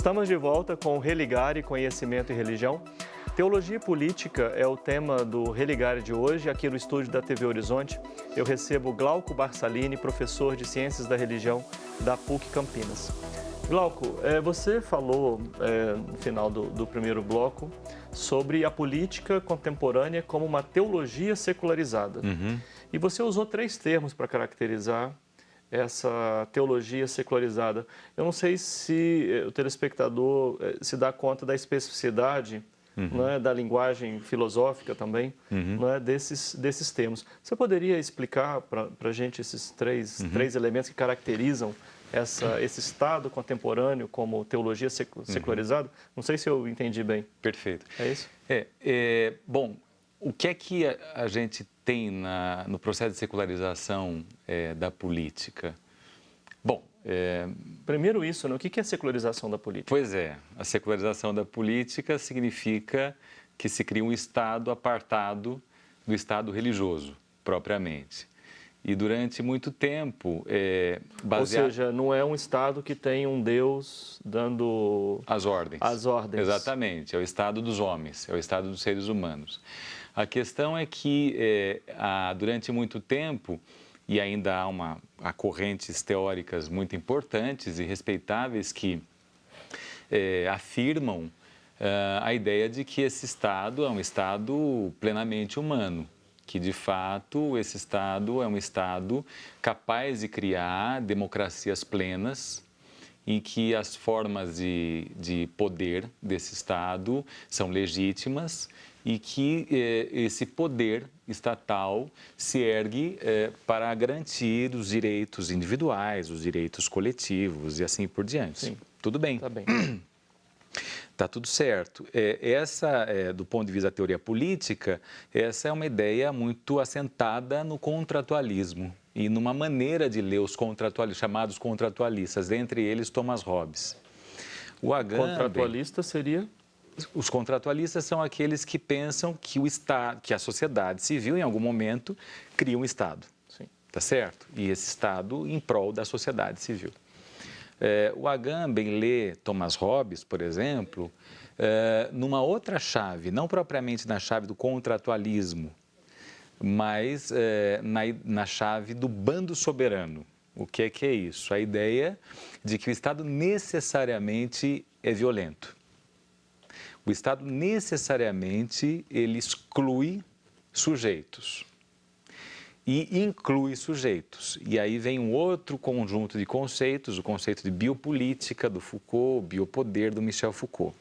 Estamos de volta com Religare, Conhecimento e Religião. Teologia e política é o tema do Religare de hoje. Aqui no estúdio da TV Horizonte, eu recebo Glauco Barsalini, professor de Ciências da Religião da PUC Campinas. Glauco, você falou no final do primeiro bloco sobre a política contemporânea como uma teologia secularizada. E você usou 3 termos para caracterizar essa teologia secularizada. Eu não sei se o telespectador se dá conta da especificidade da linguagem filosófica também, desses termos. Você poderia explicar para a gente esses três elementos que caracterizam esse estado contemporâneo como teologia secularizada? Não sei se eu entendi bem. Perfeito. É isso? Bom, o que é que a gente tem no processo de secularização da política? Bom, primeiro isso, né? O que é secularização da política? Pois é, a secularização da política significa que se cria um Estado apartado do Estado religioso, propriamente. E durante muito tempo, baseado... Ou seja, não é um Estado que tem um Deus dando... As ordens. As ordens. Exatamente, é o Estado dos homens, é o Estado dos seres humanos. A questão é que, durante muito tempo, e ainda há correntes teóricas muito importantes e respeitáveis que afirmam a ideia de que esse Estado é um Estado plenamente humano, que, de fato, esse Estado é um Estado capaz de criar democracias plenas em que as formas de poder desse Estado são legítimas e que esse poder estatal se ergue para garantir os direitos individuais, os direitos coletivos e assim por diante. Sim. Tudo bem. Tá bem. Está tudo certo. Do ponto de vista da teoria política, essa é uma ideia muito assentada no contratualismo e numa maneira de ler os chamados contratualistas, dentre eles Thomas Hobbes. O Agamben, contratualista seria? Os contratualistas são aqueles que pensam que o Estado, que a sociedade civil, em algum momento, cria um Estado. Sim. Tá certo? E esse Estado em prol da sociedade civil. O Agamben lê Thomas Hobbes, por exemplo, numa outra chave, não propriamente na chave do contratualismo, mas na chave do bando soberano. O que é isso? A ideia de que o Estado necessariamente é violento. O Estado necessariamente ele exclui sujeitos e inclui sujeitos. E aí vem um outro conjunto de conceitos, o conceito de biopolítica do Foucault, o biopoder do Michel Foucault.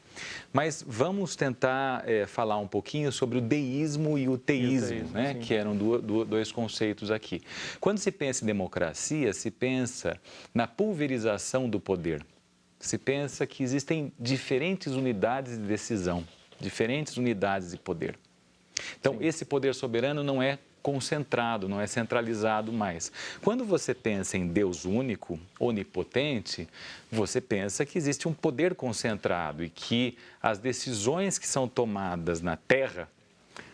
Mas vamos tentar falar um pouquinho sobre o deísmo e o teísmo, né? Que eram dois conceitos aqui. Quando se pensa em democracia, se pensa na pulverização do poder. Se pensa que existem diferentes unidades de decisão, diferentes unidades de poder. Então, esse poder soberano não é concentrado, não é centralizado mais. Quando você pensa em Deus único, onipotente, você pensa que existe um poder concentrado e que as decisões que são tomadas na Terra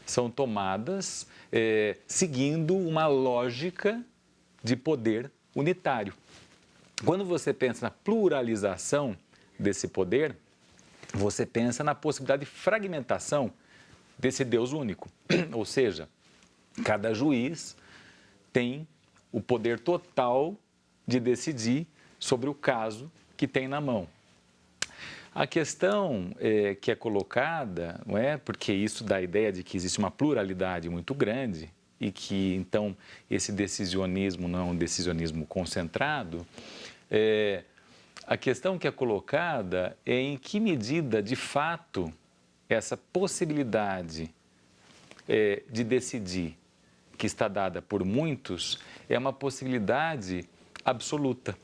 são tomadas seguindo uma lógica de poder unitário. Quando você pensa na pluralização desse poder, você pensa na possibilidade de fragmentação desse Deus único. Ou seja, cada juiz tem o poder total de decidir sobre o caso que tem na mão. A questão que é colocada, não é? Porque isso dá a ideia de que existe uma pluralidade muito grande e que, então, esse decisionismo não é um decisionismo concentrado. A questão que é colocada é em que medida, de fato, essa possibilidade de decidir que está dada por muitos é uma possibilidade absoluta.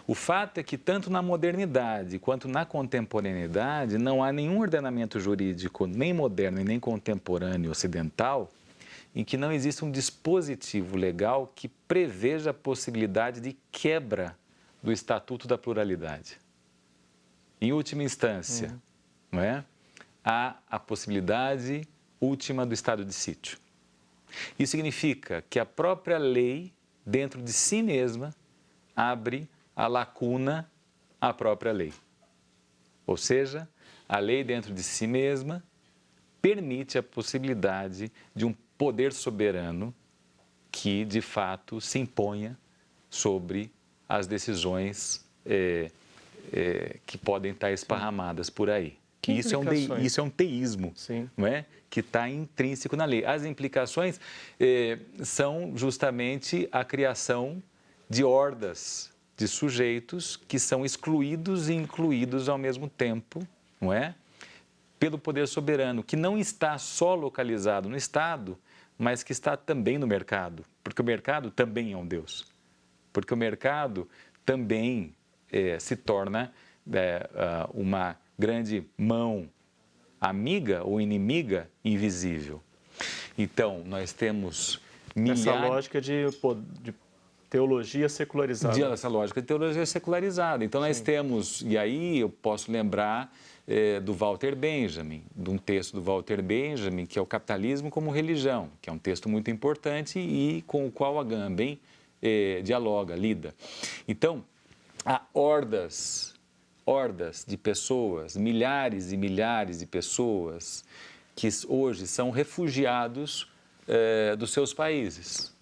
O fato é que tanto na modernidade quanto na contemporaneidade não há nenhum ordenamento jurídico, nem moderno e nem contemporâneo ocidental, em que não exista um dispositivo legal que preveja a possibilidade de quebra do Estatuto da Pluralidade. Em última instância, não é? Há a possibilidade última do estado de sítio. Isso significa que a própria lei, dentro de si mesma, abre a lacuna à própria lei. Ou seja, a lei dentro de si mesma permite a possibilidade de um poder soberano que, de fato, se imponha sobre as decisões que podem estar esparramadas por aí. Que isso é um teísmo, não é? Que está intrínseco na lei. As implicações são justamente a criação de hordas de sujeitos que são excluídos e incluídos ao mesmo tempo, não é? Pelo poder soberano, que não está só localizado no Estado, mas que está também no mercado, porque o mercado também é um Deus, porque o mercado também se torna uma grande mão amiga ou inimiga invisível. Então, nós temos milhares... Essa lógica de teologia secularizada. Essa lógica de teologia secularizada. Então, nós temos, e aí eu posso lembrar do Walter Benjamin, de um texto do Walter Benjamin, que é o Capitalismo como Religião, que é um texto muito importante e com o qual a Agamben dialoga, lida. Então, há hordas de pessoas, milhares e milhares de pessoas que hoje são refugiados dos seus países,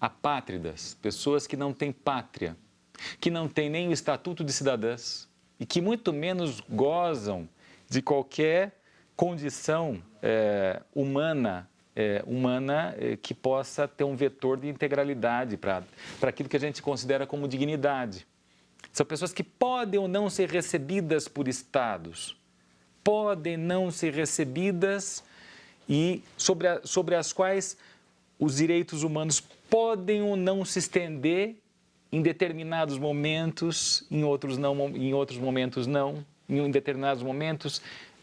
apátridas, pessoas que não têm pátria, que não têm nem o estatuto de cidadãs e que muito menos gozam de qualquer condição humana que possa ter um vetor de integralidade para aquilo que a gente considera como dignidade. São pessoas que podem ou não ser recebidas por estados, podem não ser recebidas e sobre as quais os direitos humanos podem ou não se estender em determinados momentos, em outros momentos não, em determinados momentos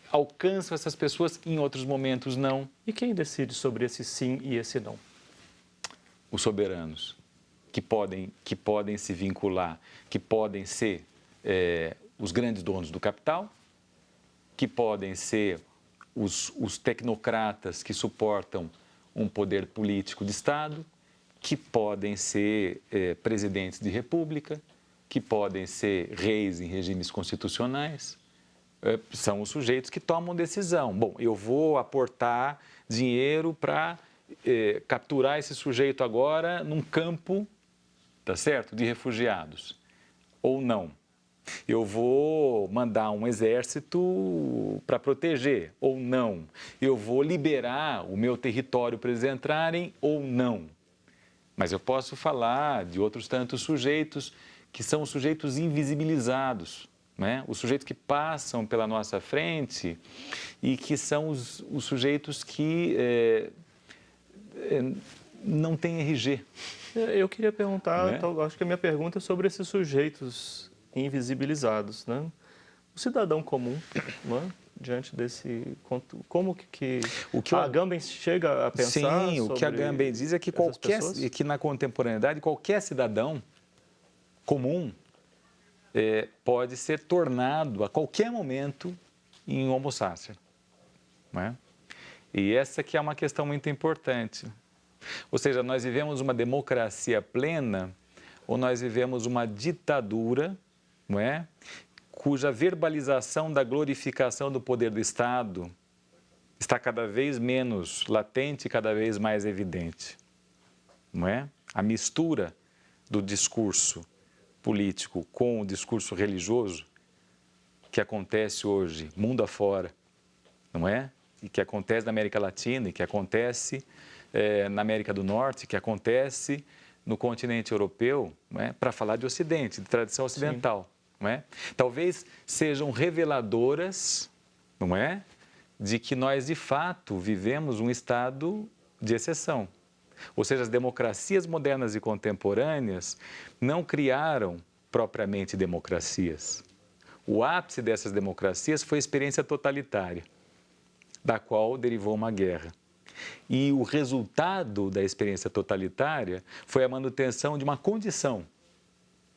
alcançam essas pessoas, em outros momentos não. E quem decide sobre esse sim e esse não? Os soberanos, que podem se vincular, que podem ser os grandes donos do capital, que podem ser os tecnocratas que suportam um poder político de Estado, que podem ser presidentes de república, que podem ser reis em regimes constitucionais. São os sujeitos que tomam decisão. Bom, eu vou aportar dinheiro para capturar esse sujeito agora num campo, tá certo, de refugiados, ou não. Eu vou mandar um exército para proteger, ou não. Eu vou liberar o meu território para eles entrarem, ou não. Mas eu posso falar de outros tantos sujeitos que são os sujeitos invisibilizados, né? Os sujeitos que passam pela nossa frente e que são os sujeitos que não têm RG. Eu queria perguntar, então, acho que a minha pergunta é sobre esses sujeitos invisibilizados, né? O cidadão comum, né? Diante desse... Como que a Agamben chega a pensar sobre... Sim, o que a Agamben diz é que na contemporaneidade, qualquer cidadão comum pode ser tornado a qualquer momento em homo sacer, né? E essa que é uma questão muito importante. Ou seja, nós vivemos uma democracia plena ou nós vivemos uma ditadura, não é? Cuja verbalização da glorificação do poder do Estado está cada vez menos latente e cada vez mais evidente, não é? A mistura do discurso político com o discurso religioso que acontece hoje mundo afora, não é? E que acontece na América Latina e que acontece na América do Norte, que acontece no continente europeu, não é? Para falar de Ocidente, de tradição ocidental. Não é? Talvez sejam reveladoras, não é? De que nós, de fato, vivemos um estado de exceção. Ou seja, as democracias modernas e contemporâneas não criaram propriamente democracias. O ápice dessas democracias foi a experiência totalitária, da qual derivou uma guerra. E o resultado da experiência totalitária foi a manutenção de uma condição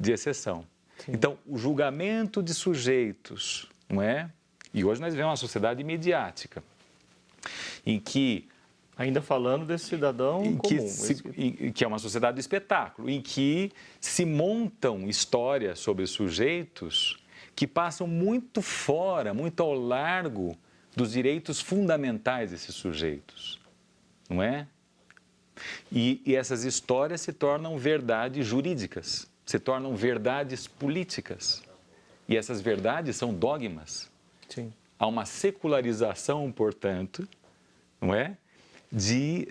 de exceção. Sim. Então, o julgamento de sujeitos, não é? E hoje nós vivemos uma sociedade midiática, em que... Ainda falando desse cidadão comum. Que é uma sociedade do espetáculo, em que se montam histórias sobre sujeitos que passam muito fora, muito ao largo dos direitos fundamentais desses sujeitos, não é? E essas histórias se tornam verdades jurídicas, se tornam verdades políticas. E essas verdades são dogmas. Sim. Há uma secularização, portanto, não é? De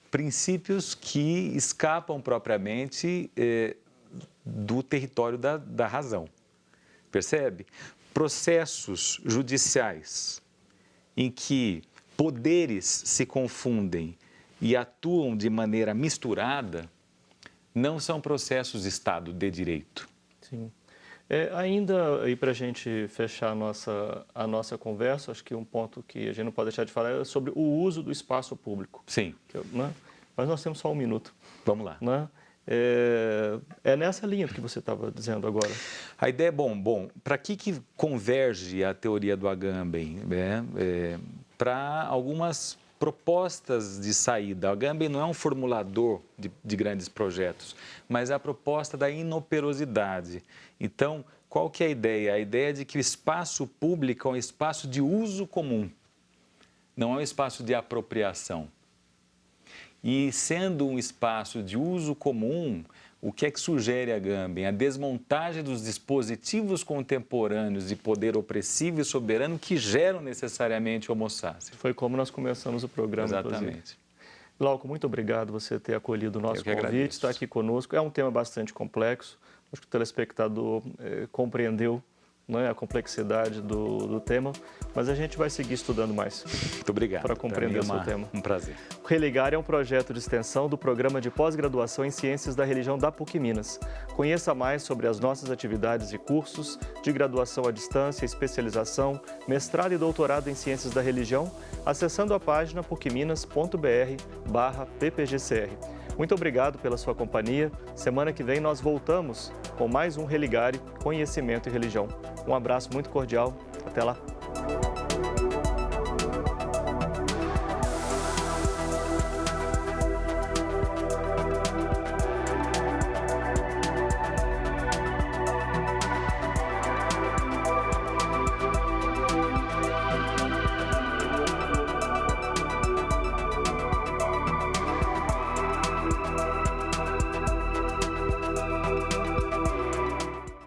princípios que escapam propriamente do território da razão. Percebe? Processos judiciais em que poderes se confundem e atuam de maneira misturada não são processos de Estado de direito. Sim. Ainda, e para a gente fechar a nossa conversa, acho que um ponto que a gente não pode deixar de falar é sobre o uso do espaço público. Sim. Né? Mas nós temos só um minuto. Vamos lá. Né? É nessa linha que você estava dizendo agora. A ideia é, para que converge a teoria do Agamben? Para algumas propostas de saída. O Agamben não é um formulador de grandes projetos, mas é a proposta da inoperosidade. Então, qual que é a ideia? A ideia de que o espaço público é um espaço de uso comum, não é um espaço de apropriação. E sendo um espaço de uso comum, o que é que sugere Agamben? A desmontagem dos dispositivos contemporâneos de poder opressivo e soberano que geram necessariamente homo sapiens. Foi como nós começamos o programa. Exatamente. Inclusive. Glauco, muito obrigado você ter acolhido o nosso convite, estar aqui conosco. É um tema bastante complexo, acho que o telespectador compreendeu, né, a complexidade do tema, mas a gente vai seguir estudando mais. Muito obrigado. Para compreender o seu tema. Um prazer. O Religar é um projeto de extensão do Programa de Pós-Graduação em Ciências da Religião da PUC Minas. Conheça mais sobre as nossas atividades e cursos de graduação à distância, especialização, mestrado e doutorado em Ciências da Religião, acessando a página pucminas.br/ppgcr. Muito obrigado pela sua companhia. Semana que vem nós voltamos com mais um Religare, Conhecimento e Religião. Um abraço muito cordial. Até lá.